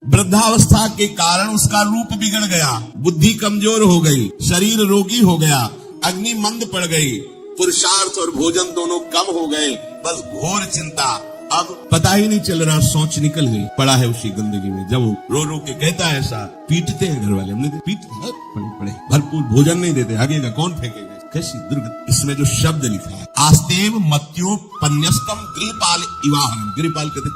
वृद्धावस्था के कारण उसका रूप बिगड़ गया, बुद्धि कमजोर हो गई, शरीर रोगी हो गया, अग्नि मंद पड़ गई, पुरुषार्थ और भोजन दोनों कम हो गए, बस घोर चिंता। अब पता ही नहीं चल रहा, सोच निकल गई, पड़ा है उसी गंदगी में। जब वो रो रो के कहता है ऐसा, पीटते हैं घर वाले, हमने पीटते पड़े, भरपूर भोजन नहीं देते, हगेगा कौन फेंकेगा, कैसी दुर्गति। इसमें जो शब्द लिखा है, आस्तेव मत्यो पन्यस्तम गृहपाल इवाहनम, गृहपाल कहते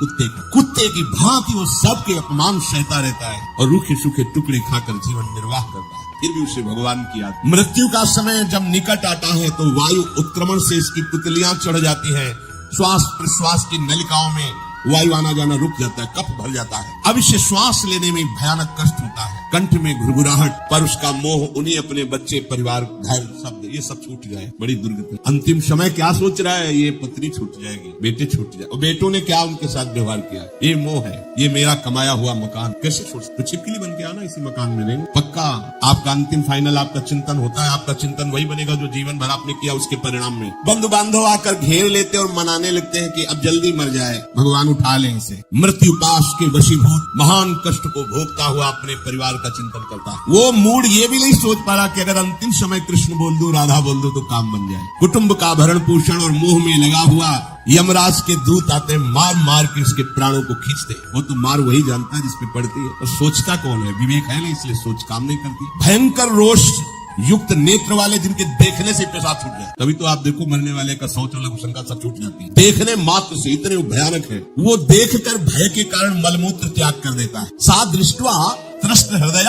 कुत्ते की भांति वो सबके अपमान सहता रहता है और रूखे सूखे टुकड़े खाकर जीवन निर्वाह करता है। फिर भी उसे भगवान की याद। मृत्यु का समय जब निकट आता है तो वायु उत्क्रमण से इसकी पुतलियां चढ़ जाती हैं, श्वास प्रश्वास की नलिकाओं में वायु आना जाना रुक जाता है, कफ भर जाता है। अब इसे श्वास लेने में भयानक कष्ट होता है, कंठ में घुरघुराहट, पर उसका मोह, उन्हीं अपने बच्चे, परिवार, घर, शब्द, ये सब छूट जाए, बड़ी दुर्गति। अंतिम समय क्या सोच रहा है, ये पत्नी छूट जाएगी, बेटे छूट जाए, और बेटों ने क्या उनके साथ व्यवहार किया, ये मोह है, ये मेरा कमाया हुआ मकान कैसे छोड़ सकते। तो छिपकली बन के आना, इसी मकान में रहेंगे पक्का। आपका अंतिम फाइनल आपका चिंतन होता है, आपका चिंतन वही बनेगा जो जीवन भर आपने किया, उसके परिणाम में बंधु बांधव आकर घेर लेते और मनाने लगते हैं कि अब जल्दी मर जाए, भगवान उठा ले इसे। मृत्यु पाश के वशीभूत महान कष्ट को भोगता हुआ अपने परिवार का चिंतन करता है। वो मूड ये भी नहीं सोच पा रहा कि अगर अंतिम समय कृष्ण बोल दूं, राधा बोल दूं तो काम बन जाए। कुटुंब का भरण पोषण और मोह में लगा हुआ यमराज के दूत आते हैं, मार मार के इसके प्राणों को खींचते। वो तो मार वही जानता है जिसपे पड़ती है, और सोचता कौन है, विवेक है ना, इसलिए सोच काम नहीं करती। भयंकर रोष युक्त नेत्र वाले जिनके देखने से पेशाब छूट जाए, तभी तो आप देखो मरने वाले का शौच और लघुशंका सब छूट जाती है, देखने मात्र से, इतने भयानक है। वो देखकर भय के कारण मलमूत्र त्याग कर देता है। सा दृष्ट्वा त्रस्त हृदय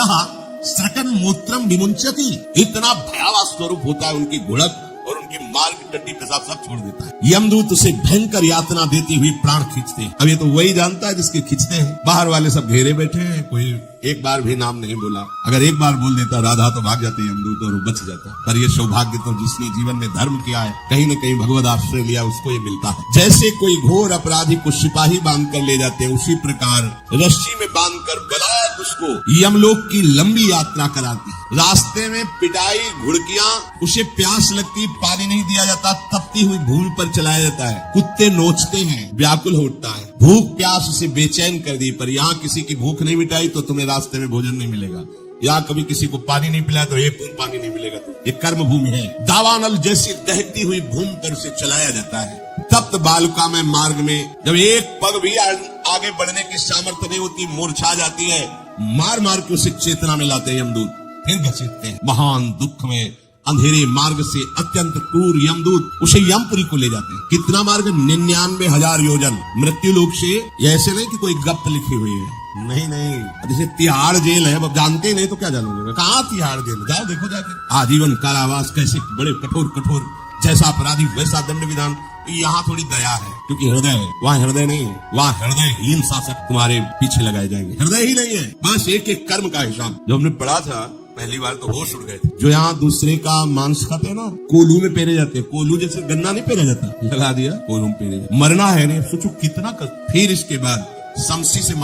स्रकन मूत्रम विमुंचति, इतना भयावह स्वरूप होता है उनकी घुड़क और उनकी मार की टट्टी पेशाब सब छोड़ देता है। यमदूत उसे भयंकर यातना देती हुई प्राण खींचते हैं। अब ये तो वही जानता है जिसके खींचते हैं। बाहर वाले सब घेरे बैठे हैं, कोई एक बार भी नाम नहीं बोला। अगर एक बार बोल देता राधा तो भाग जाते यमदूत और बच जाता। पर ये सौभाग्य तो जिसने जीवन में धर्म किया है, कहीं न कहीं भगवद आश्रय लिया, उसको ये मिलता है। जैसे कोई घोर अपराधी को सिपाही बांध कर ले जाते हैं, उसी प्रकार रस्सी में बांधकर बलात् उसको यमलोक की लंबी यात्रा कराती है। रास्ते में पिटाई, घुड़कियां, उसे प्यास लगती, पानी नहीं दिया जाता, तपती हुई भूमि पर चलाया जाता है। कुत्ते नोचते हैं, व्याकुल हो उठता है, भूख प्यास उसे बेचैन कर दी। पर यहाँ किसी की भूख नहीं मिटाई तो तुम्हें रास्ते में भोजन नहीं मिलेगा। यहाँ कभी किसी को पानी नहीं पिलाया तो एक बूंद पानी नहीं मिलेगा। ये कर्म भूमि है। दावानल जैसी दहकती हुई भूमि पर उसे चलाया जाता है। तप्त बालुका में मार्ग में जब एक पग भी आगे बढ़ने की सामर्थ्य नहीं होती, मूर्छा जाती है, मार मार के उसे चेतना में लाते हैं यमदूत, फिर घसीटते हैं। महान दुख में अंधेरे मार्ग से अत्यंत क्रूर यमदूत उसे यमपुरी को ले जाते हैं। कितना मार्ग? 99,000 योजन मृत्यु लोक से। ऐसे नहीं कि कोई गप लिखी हुई है, नहीं नहीं, जैसे तिहाड़ जेल है, अब जानते नहीं तो क्या जानोगे, कहाँ तिहाड़ जेल, जाओ देखो जाके। आजीवन कारावास, कैसे बड़े कठोर कठोर, जैसा अपराधी वैसा दंड विधान। यहाँ थोड़ी दया है क्योंकि हृदय है, वहाँ हृदय नहीं है। वहाँ हृदयहीन शासक तुम्हारे पीछे लगाए जाएंगे। हृदय ही नहीं है, बस एक एक कर्म का हिसाब। जो हमने पढ़ा था पहली बार तो होश उड़ गए थे। जो यहाँ दूसरे का मांस खाते हैं ना, कोलू में पेरे जाते हैं। कोलू जैसे गन्ना नहीं पेरा जाता, लगा दिया कोलू में पेरे जाता। मरना है नहीं, सोचो कितना फिर इसके बाद शमशी से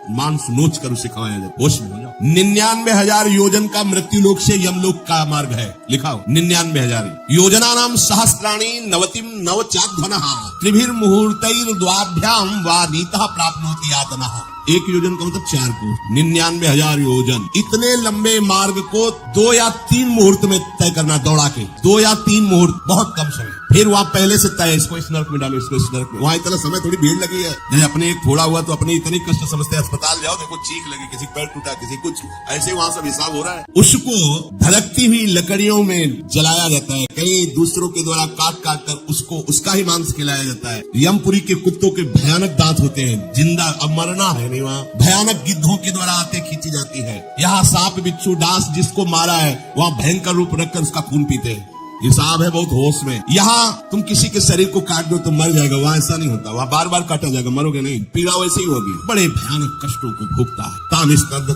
मांस नोच कर उसे खवाया जाए। होश में हो जाओ। 99,000 योजन का मृत्यु लोक से यमलोक का मार्ग है, लिखा हो 99,000 योजना नाम सहस्त्राणी नवतिम नवचाध्वनः त्रिभिर मुहूर्तैर द्वाभ्याम वा नीतः प्राप्नोति यातनः। एक योजन का मतलब 4 कोस, 99,000 योजन। इतने लंबे मार्ग को 2 या 3 मुहूर्त में तय करना, दौड़ा के 2 या 3 मुहूर्त, बहुत कम समय। फिर वहाँ पहले से तय, इसको इस नर्क में डालो, इसको इस नर्क में। वहाँ इतना समय, थोड़ी भीड़ लगी है। जैसे अपने एक थोड़ा हुआ तो अपने इतनी कष्ट समझते हैं। अस्पताल जाओ, देखो चीख लगी, किसी पैर टूटा, किसी कुछ, ऐसे वहाँ सब हिसाब हो रहा है। उसको धड़कती हुई लकड़ियों में जलाया जाता है, कहीं दूसरों के द्वारा काट काट कर उसको उसका ही मांस खिलाया जाता है। यमपुरी के कुत्तों के भयानक दांत होते हैं, जिंदा, अब मरना है। वहाँ भयानक गिद्धों के द्वारा आते खींची जाती है। यहाँ सांप बिच्छू डांस जिसको मारा है, वहाँ भयंकर रूप रखकर उसका खून पीते हैं। हिसाब है बहुत होश में। यहाँ तुम किसी के शरीर को काट दो तो मर जाएगा, वहाँ ऐसा नहीं होता। वहाँ बार बार काटा जाएगा, मरोगे नहीं, पीड़ा वैसे ही होगी। बड़े भयानक कष्टों को भोगता है।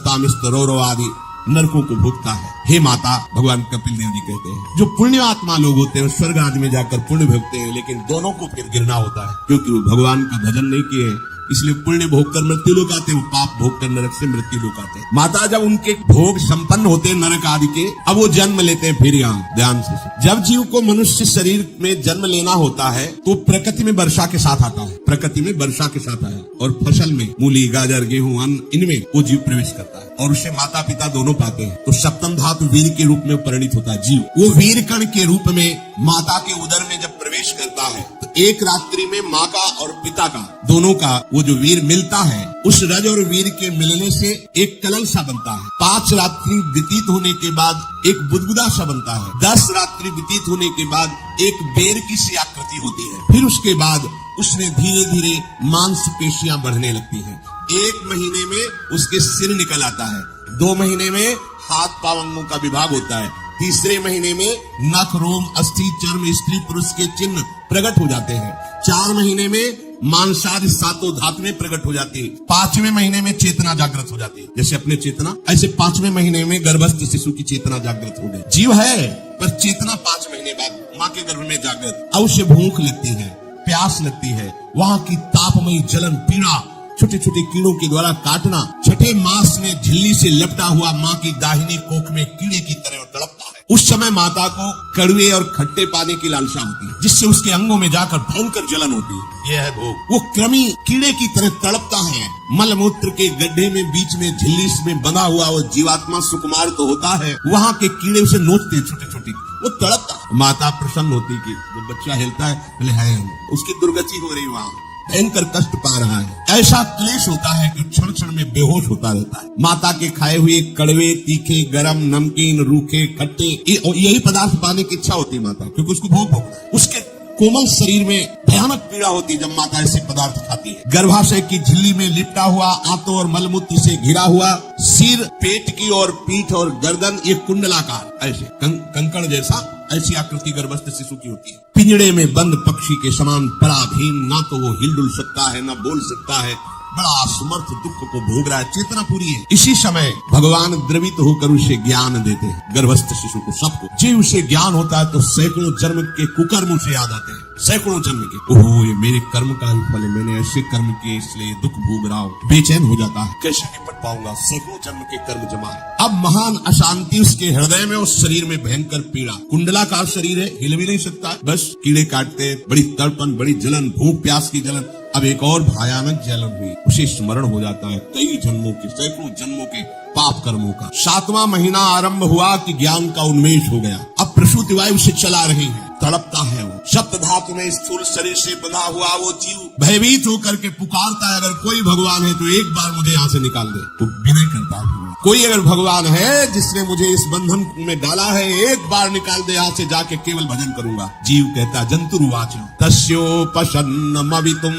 तामिस्त रौरव आदि नरकों को भोगता है। हे माता, भगवान कपिल देव जी कहते हैं, जो पुण्य आत्मा लोग होते हैं स्वर्ग आदि में जाकर पुण्य भोगते हैं, लेकिन दोनों को फिर गिरना होता है, क्योंकि वो भगवान का भजन नहीं किए, इसलिए पुण्य भोग कर मृत्यु लोक आते, वो पाप भोग कर नरक से मृत्यु लोक आते। माता जब उनके भोग संपन्न होते हैं नरक आदि के, अब वो जन्म लेते हैं। फिर यहाँ ध्यान से, जब जीव को मनुष्य शरीर में जन्म लेना होता है तो प्रकृति में वर्षा के साथ आता है, प्रकृति में वर्षा के साथ आया, और फसल में मूली गाजर गेहूं अन्न, इनमें वो जीव प्रवेश करता है और उसे माता पिता दोनों पाते हैं। तो सप्तम धातु वीर के रूप में परिणित होता है जीव। वो वीर कण के रूप में माता के उदर में जब प्रवेश करता है तो एक रात्रि में माँ का और पिता का दोनों का वो जो वीर मिलता है, उस रज और वीर के मिलने से एक कलल सा बनता है। 5 रात्रि व्यतीत होने के बाद एक बुदबुदा सा बनता है। 10 रात्रि व्यतीत होने के बाद एक बेर की सी आकृति होती है। फिर उसके बाद उसमें धीरे धीरे मांसपेशियां बढ़ने लगती हैं। 1 महीने में उसके सिर निकल आता है। 2 महीने में हाथ पांव अंगों का विभाग होता है। 3 महीने में नख रोम अस्थि चर्म स्त्री पुरुष के चिन्ह प्रकट हो जाते हैं। 4 महीने में मांसादि 7 धातुएं प्रकट हो जाती है। 5वें महीने में चेतना जागृत हो जाती है। जैसे अपने चेतना, ऐसे 5वें महीने में गर्भस्थ शिशु की चेतना जागृत हो गई। जीव है पर चेतना 5 महीने बाद माँ के गर्भ में जागृत। अब उसे भूख लगती है, प्यास लगती है, वहां की तापमयी जलन पीड़ा, छोटे छोटे कीड़ों के द्वारा काटना, छठे मास में झिल्ली से लपटा हुआ माँ की दाहिनी कोख में कीड़े की तरह तड़पता है। उस समय माता को कड़वे और खट्टे पाने की लालसा होती है, जिससे उसके अंगों में जाकर भयंकर जलन होती है। यह है भोग। वो कृमि कीड़े की तरह तड़पता है। मल मूत्र के गड्ढे में बीच में झिल्ली में बंधा हुआ वो जीवात्मा सुकुमार तो होता है, वहाँ के कीड़े उसे नोचते छोटे छोटे, वो तड़पता। माता प्रसन्न होती कि जब बच्चा हिलता है, बोले है उसकी दुर्गति हो रही, वहाँ भयंकर कष्ट पा रहा है। ऐसा क्लेश होता है कि क्षण क्षण में बेहोश होता रहता है। माता के खाए हुए कड़वे, तीखे, गरम, नमकीन, रूखे, खट्टे, यही पदार्थ पाने की इच्छा होती है माता, क्योंकि उसको भोग भोगना है। उसके कोमल शरीर में भयानक पीड़ा होती है जब माता ऐसे पदार्थ खाती है। गर्भाशय की झिल्ली में लिपटा हुआ, आंतों और मलमूत्र से घिरा हुआ, सिर, पेट की और पीठ और गर्दन ये कुंडलाकार, ऐसे कंकड़ जैसा, ऐसी आकृति गर्भस्थ शिशु की होती है। पिंजड़े में बंद पक्षी के समान पराधीन, ना तो वो हिल डुल सकता है, ना बोल सकता है, बड़ा असमर्थ दुख को भोग रहा है। चेतना पूरी है। इसी समय भगवान द्रवित होकर उसे ज्ञान देते हैं, गर्भस्थ शिशु को, सबको। जी उसे ज्ञान होता है तो सैकड़ों जन्म के कुकर्म उसे याद आते हैं, सैकड़ों जन्म के। ओहो, ये मेरे कर्म का ही फल है, मैंने ऐसे कर्म किए इसलिए दुख भोग रहा हूँ। बेचैन हो जाता है, कैसे निपट पाऊंगा, सैकड़ों जन्म के कर्म जमा है। अब महान अशांति उसके हृदय में, उस शरीर में भयंकर पीड़ा। कुंडलाकार शरीर है, हिल भी नहीं सकता, बस कीड़े काटते, बड़ी तड़पन, बड़ी जलन, भूख प्यास की जलन। अब एक और भयानक जलन हुई, उसे स्मरण हो जाता है कई जन्मों के, सैकड़ों जन्मों के पाप कर्मों का। 7वां महीना आरंभ हुआ कि ज्ञान का उन्मेष हो गया। अब प्रसूति वायु से चला रही है, तड़पता है वो। सप्त धातु में स्थूल शरीर से बंधा हुआ वो जीव भयभीत होकर के पुकारता है, अगर कोई भगवान है तो एक बार मुझे यहाँ से निकाल दे। तो विनय करता है, कोई अगर भगवान है जिसने मुझे इस बंधन में डाला है, एक बार निकाल दे यहाँ से, जाके केवल भजन करूंगा। जीव कहता, जंतुरुवाच तस्योपशन्नमवितुम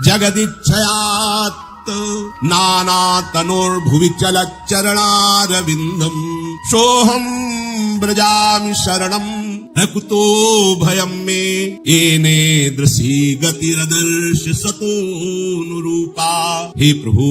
जगदिच्छयात् नाना तनोर्भुवि चलच्चरणारविन्दम सोहम ब्रजामि शरणम रकुतो भयम में एने दृशी गतिरदर्श सतोनुरूपा। हे प्रभु,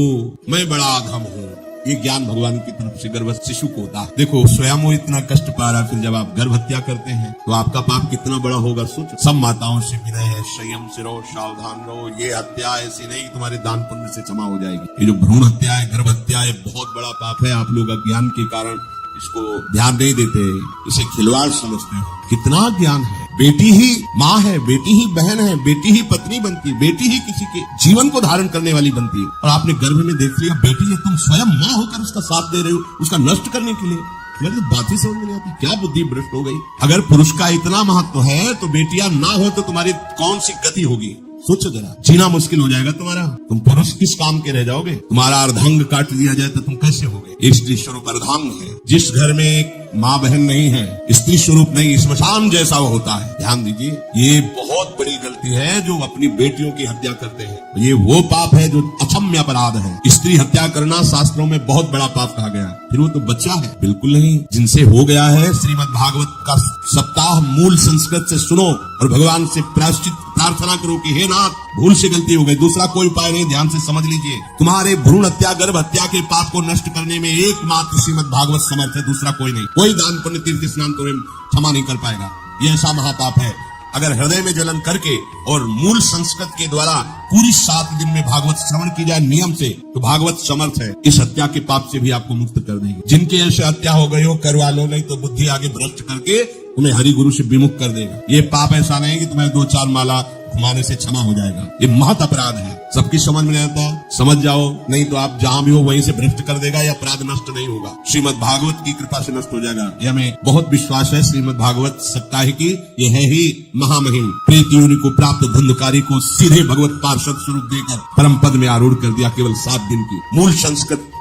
मैं बड़ा अधम हूँ। ये ज्ञान भगवान की तरफ से गर्भस्थ शिशु को होता है। देखो, स्वयं वो इतना कष्ट पा रहा है, फिर जब आप गर्भ हत्या करते हैं तो आपका पाप कितना बड़ा होगा सोचो। सब माताओं से विनय है, संयम से रहो, सावधान रहो। ये हत्या ऐसी नहीं तुम्हारे दान पुण्य से क्षमा हो जाएगी। ये जो भ्रूण हत्या है, गर्भ हत्या है, बहुत बड़ा पाप है। आप लोग अज्ञान के कारण इसको ध्यान नहीं देते, इसे खिलवाड़ समझते हो। कितना ज्ञान है। बेटी ही माँ है, बेटी ही बहन है, बेटी ही पत्नी बनती है, बेटी ही किसी के जीवन को धारण करने वाली बनती है। और आपने गर्भ में देख लिया बेटी है, तुम स्वयं माँ होकर उसका साथ दे रहे हो, उसका नष्ट करने के लिए। मेरी तो बात ही समझ में नहीं आती, क्या बुद्धि भ्रष्ट हो गई। अगर पुरुष का इतना महत्व है तो बेटियां ना हो तो तुम्हारी कौन सी गति होगी, सोचो जरा। जीना मुश्किल हो जाएगा तुम्हारा। तुम पुरुष किस काम के रह जाओगे। तुम्हारा अर्धांग काट दिया जाए तो तुम कैसे होगे। स्त्री स्वरूप अर्धांग है। जिस घर में एक माँ बहन नहीं है, स्त्री स्वरूप नहीं, स्मशान जैसा वो होता है। ध्यान दीजिए, ये बहुत बड़ी गलती है जो अपनी बेटियों की हत्या करते हैं। ये वो पाप है जो अक्षम्य अपराध है। स्त्री हत्या करना शास्त्रों में बहुत बड़ा पाप कहा गया। फिर वो तो बच्चा है, बिल्कुल नहीं। जिनसे हो गया है, श्रीमद् भागवत का सप्ताह मूल संस्कृत से सुनो और भगवान से प्रायश्चित प्रार्थना करो कि हे नाथ, भूल से गलती हो गई, दूसरा कोई उपाय नहीं। ध्यान से समझ लीजिए, तुम्हारे भ्रूण हत्या, गर्भ हत्या के पाप को नष्ट करने में एकमात्र श्रीमद् भागवत समर्थ है, दूसरा कोई नहीं। कोई दान पुण्य तीर्थ स्नान तुम्हें क्षमा नहीं कर पाएगा। ये ऐसा महापाप है अगर हृदय में जलन करके और मूल संस्कृत के द्वारा पूरी 7 दिन में भागवत श्रवण की जाए नियम से, तो भागवत समर्थ है इस हत्या के पाप से भी आपको मुक्त कर देगी। जिनके ऐसे हत्या हो गई हो करवा लो, नहीं तो बुद्धि आगे भ्रष्ट करके तुम्हें हरि गुरु से विमुख कर देगा। ये पाप ऐसा नहीं कि तुम्हें 2-4 माला घुमाने से क्षमा हो जाएगा, ये महत अपराध है। सबकी समझ में नहीं आता, समझ जाओ, नहीं तो आप जहां भी हो वहीं से भ्रष्ट कर देगा। ये अपराध नष्ट नहीं होगा, श्रीमद् भागवत की कृपा से नष्ट हो जाएगा। ये हमें बहुत विश्वास है। श्रीमद् भागवत साप्ताहिकी ये है ही महामहिम। प्रीति उन्हीं को प्राप्त धुंधकारी को सीधे भगवत पार्षद स्वरूप देकर परम पद में आरूढ़ कर दिया। केवल 7 दिन की मूल संस्कृत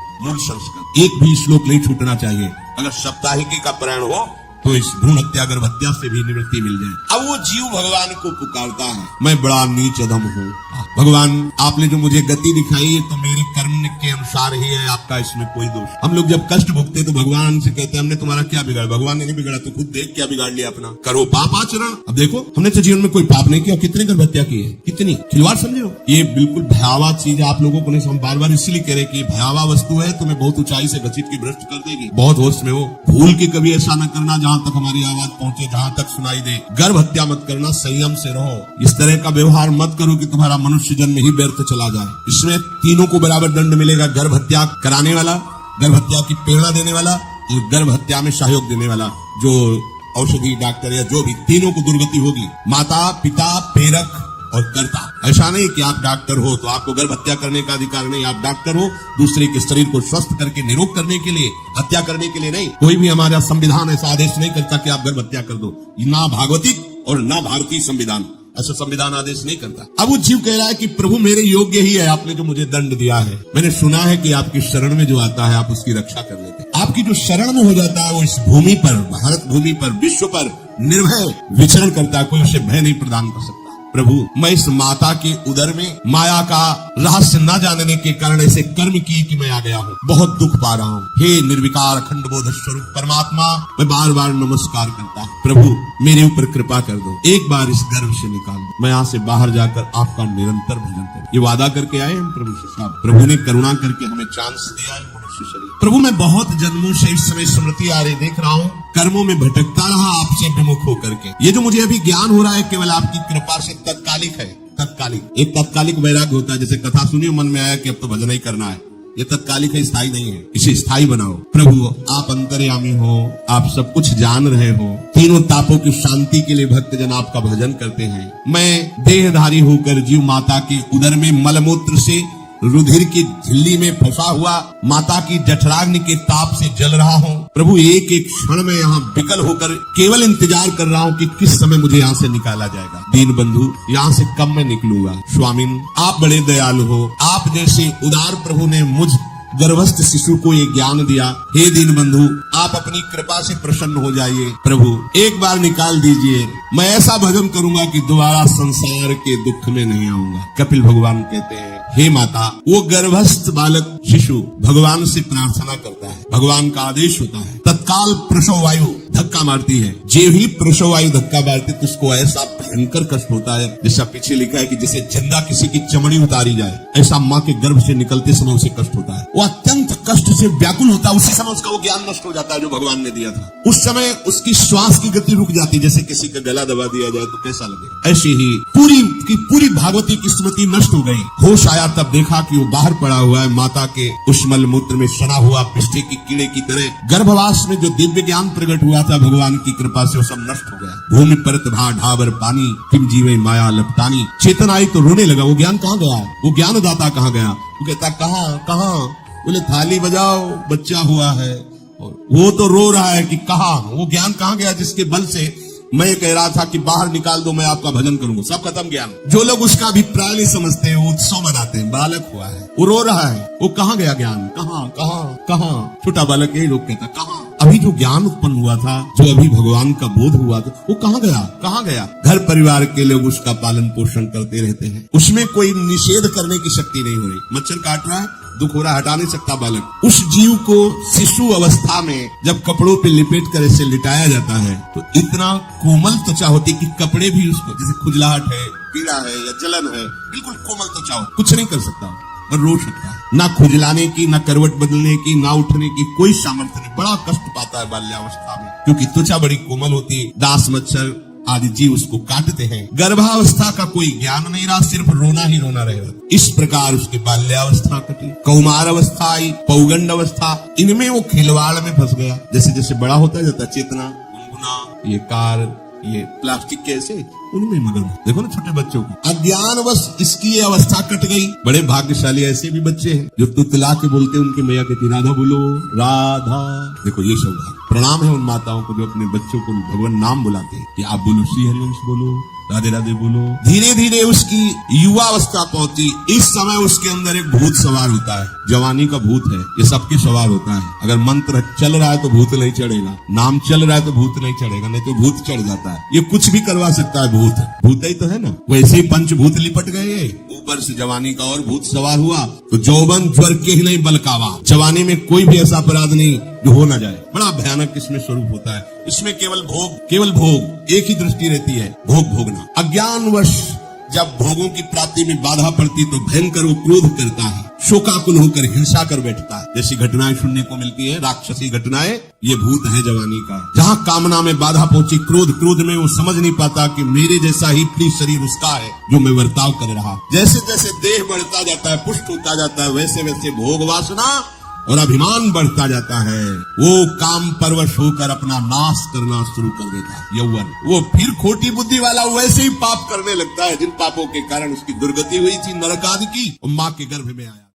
एक भी श्लोक नहीं छूटना चाहिए। अगर साप्ताहिकी का पारायण हो तो इस भ्रूण हत्या गर्भ हत्या से भी निवृत्ति मिल जाए। अब वो जीव भगवान को पुकारता है, मैं बड़ा नीच अधम हूँ, भगवान आपने जो मुझे गति दिखाई है तो मेरे कर्म के अनुसार ही है, आपका इसमें कोई दोष। हम लोग जब कष्ट भुगते तो भगवान से कहते हैं हमने तुम्हारा क्या बिगाड़ा। भगवान ने नहीं बिगाड़ा, तो खुद देख क्या बिगाड़ लिया अपना, करो पाप आचरण। अब देखो हमने तो जीवन में कोई पाप नहीं किया, कितने गर्भ हत्या की है, कितनी खिलवाड़ समझे हो। ये बिल्कुल भयावह चीज है। आप लोगों को नहीं, हम बार बार इसलिए कह रहे कि भयावह वस्तु है, तुम्हें बहुत ऊंचाई से घसीट के भ्रष्ट कर देगी। बहुत होश में हो, भूल के कभी ऐसा न करना जहां तक हमारी आवाज पहुंचे, जहां तक सुनाई दे। गर्भ हत्या मत करना, संयम से रहो। इस तरह का व्यवहार मत करो कि तुम्हारा मनुष्य जन्म ही व्यर्थ चला जाए। इसमें तीनों को बराबर दंड मिलेगा, गर्भ हत्या कराने वाला, गर्भ हत्या की प्रेरणा देने वाला और गर्भ हत्या में सहयोग देने वाला। जो औषधि डॉक्टर या जो भी, तीनों को दुर्गति होगी। माता पिता प्रेरक और कर्ता। ऐसा नहीं कि आप डॉक्टर हो तो आपको गर्भ हत्या करने का अधिकार नहीं। आप डॉक्टर हो दूसरे के शरीर को स्वस्थ करके निरोग करने के लिए, हत्या करने के लिए नहीं। कोई भी हमारा संविधान ऐसा आदेश नहीं करता कि आप गर्भ हत्या कर दो। ना भागवतिक और ना भारतीय संविधान ऐसा संविधान आदेश नहीं करता। अब वो जीव कह रहा है कि प्रभु मेरे योग्य ही है, आपने जो मुझे दंड दिया है। मैंने सुना है कि आपकी शरण में जो आता है आप उसकी रक्षा कर लेते हैं। आपकी जो शरण में हो जाता है वो इस भूमि पर, भारत भूमि पर, विश्व पर निर्भय विचरण करता है, कोई उसे भय नहीं प्रदान कर सकता। प्रभु मैं इस माता के उदर में माया का रहस्य न जानने के कारण ऐसे कर्म किए कि मैं आ गया हूँ, बहुत दुख पा रहा हूँ। हे निर्विकार अखंड बोध स्वरूप परमात्मा, मैं बार बार नमस्कार करता हूँ। प्रभु मेरे ऊपर कृपा कर दो, एक बार इस गर्भ से निकाल दो, मैं यहाँ से बाहर जाकर आपका निरंतर भजन करूं। ये वादा करके आए हम प्रभु से साहब। प्रभु ने करुणा करके हमें चांस दिया है मनुष्य शरीर। प्रभु मैं बहुत जन्मों से इस समय स्मृति आ रही देख रहा हूँ, कर्मों में भटकता रहा आपसे विमुख होकर के। ये जो मुझे अभी ज्ञान हो रहा है केवल आपकी कृपा से तत्कालिक है। तत्कालिक, एक तत्कालिक वैराग्य होता है, जैसे कथा सुनी मन में आया कि अब तो भजन ही करना है। ये तत्कालिक है, स्थायी नहीं है। इसे स्थायी बनाओ। प्रभु आप अंतर्यामी हो, आप सब कुछ जान रहे हो। तीनों तापों की शांति के लिए भक्तजन आपका भजन करते हैं। मैं देहधारी होकर जीव माता के उदर में मलमूत्र से रुधिर की झिल्ली में फंसा हुआ माता की जठराग्नि के ताप से जल रहा हूँ। प्रभु एक एक क्षण में यहाँ विकल होकर केवल इंतजार कर रहा हूँ कि किस समय मुझे यहाँ से निकाला जाएगा। दीन बंधु यहाँ से कब मैं निकलूंगा। स्वामिन आप बड़े दयालु हो, आप जैसे उदार प्रभु ने मुझ गर्भस्थ शिशु को ये ज्ञान दिया। हे दीन बंधु आप अपनी कृपा से प्रसन्न हो जाइए। प्रभु एक बार निकाल दीजिए, मैं ऐसा भजन करूंगा कि दोबारा संसार के दुख में नहीं आऊंगा। कपिल भगवान कहते हैं हे माता, वो गर्भस्थ बालक शिशु भगवान से प्रार्थना करता है, भगवान का आदेश होता है, तत्काल प्रसव वायु धक्का मारती है। जे ही प्रसव वायु धक्का मारती तो उसको ऐसा भयंकर कष्ट होता है, जैसा पीछे लिखा है कि जैसे जिंदा किसी की चमड़ी उतारी जाए, ऐसा माँ के गर्भ से निकलते समय उसे कष्ट होता है। वो अत्यंत कष्ट से व्याकुल होता है। उसी समय उसका वो ज्ञान नष्ट हो जाता है जो भगवान ने दिया था। उस समय उसकी श्वास की गति रुक जाती है, जैसे किसी का गला दबा दिया जाए तो कैसा लगेगा। ऐसे ही पूरी की पूरी भागवती की स्मृति नष्ट हो गई। होश आया तब देखा कि वो बाहर पड़ा हुआ है, माता के उस मल मूत्र में सना हुआ पिष्ठे की कीड़े की तरह। गर्भवास में जो दिव्य ज्ञान प्रकट हुआ था भगवान की कृपा से वो सब नष्ट हो गया। भूमि परत भा ढाबर पानी, किम जीवे माया लपटानी। चेतन आई तो रोने लगा, वो ज्ञान कहाँ गया, वो ज्ञान दाता कहाँ गया। वो कहता कहाँ, बोले थाली बजाओ बच्चा हुआ है। और वो तो रो रहा है कि कहाँ, वो ज्ञान कहाँ गया जिसके बल से मैं कह रहा था कि बाहर निकाल दो, मैं आपका भजन करूंगा। सब खत्म ज्ञान। जो लोग उसका अभिप्राय नहीं समझते हैं वो उत्सव मनाते हैं। बालक हुआ है, वो रो रहा है, वो कहाँ गया ज्ञान, कहाँ। छोटा बालक यही लोग कहता कहाँ। अभी जो ज्ञान उत्पन्न हुआ था, जो अभी भगवान का बोध हुआ था, वो कहाँ गया। घर परिवार के लोग उसका पालन पोषण करते रहते हैं, उसमें कोई निषेध करने की शक्ति नहीं हो रही। मच्छर काट रहा है, दुख हो रहा, हटा नहीं सकता बालक। उस जीव को शिशु अवस्था में जब कपड़ों पे लिपेट कर ऐसे लिटाया जाता है तो इतना कोमल त्वचा होती कि कपड़े भी उसको, जैसे खुजलाहट है, पीड़ा है या जलन है, बिल्कुल कोमल त्वचा हो, कुछ नहीं कर सकता और रो सकता है। ना खुजलाने की, ना करवट बदलने की, ना उठने की कोई सामर्थ्य नहीं। बड़ा कष्ट पाता है बाल्यावस्था में, क्योंकि त्वचा बड़ी कोमल होती है। दास मच्छर आदि जीव उसको काटते हैं। गर्भावस्था का कोई ज्ञान नहीं रहा, सिर्फ रोना ही रोना रहेगा। इस प्रकार उसकी बाल्यावस्था कटी, कौमार अवस्था आई, पौगंड अवस्था, इनमें वो खिलवाड़ में फंस गया। जैसे जैसे बड़ा होता जाता, चेतना, गुनगुना, ये कार, ये प्लास्टिक के ऐसे उनमें मगन। देखो ना छोटे बच्चों को अज्ञानवश इसकी ये अवस्था कट गई। बड़े भाग्यशाली ऐसे भी बच्चे हैं जो तुतला के बोलते हैं उनके मैया कहती राधा बोलो राधा। देखो ये सौभाग्य, प्रणाम है उन माताओं को जो अपने बच्चों को भगवान नाम बुलाते हैं कि आप बोलो श्री हरिवंश बोलो, राधे राधे बोलो। धीरे धीरे उसकी युवा अवस्था पहुंची। इस समय उसके अंदर एक भूत सवार होता है, जवानी का भूत है, ये सबके सवार होता है। अगर मंत्र चल रहा है तो भूत नहीं चढ़ेगा, नाम चल रहा है तो भूत नहीं चढ़ेगा, नहीं तो भूत चढ़ जाता है। ये कुछ भी करवा सकता है भूत, भूत ही तो है ना। वैसे ही पंचभूत लिपट गए, ऊपर से जवानी का और भूत सवार हुआ तो जौवन ज्वर के ही नहीं बलकावा। जवानी में कोई भी ऐसा अपराध नहीं जो हो ना जाए। बड़ा भयानक इसमें स्वरूप होता है। इसमें केवल भोग, एक ही दृष्टि रहती है, भोग भोगना। अज्ञानवश जब भोगों की प्राप्ति में बाधा पड़ती तो भयंकर वो क्रोध करता है, शोकाकुल होकर हिंसा कर बैठता है। जैसी घटनाएं सुनने को मिलती है, राक्षसी घटनाएं, ये भूत है जवानी का। जहाँ कामना में बाधा पहुंची, क्रोध में वो समझ नहीं पाता कि मेरे जैसा ही प्रिय शरीर उसका है जो मैं वर्ताव कर रहा। जैसे जैसे देह बढ़ता जाता है, पुष्ट होता जाता है, वैसे वैसे भोग वासना और अभिमान बढ़ता जाता है। वो काम परवश होकर अपना नाश करना शुरू कर देता है। यौवन वो फिर खोटी बुद्धि वाला वैसे ही पाप करने लगता है जिन पापों के कारण उसकी दुर्गति हुई थी, नरक आदि की, और माँ के गर्भ में आया।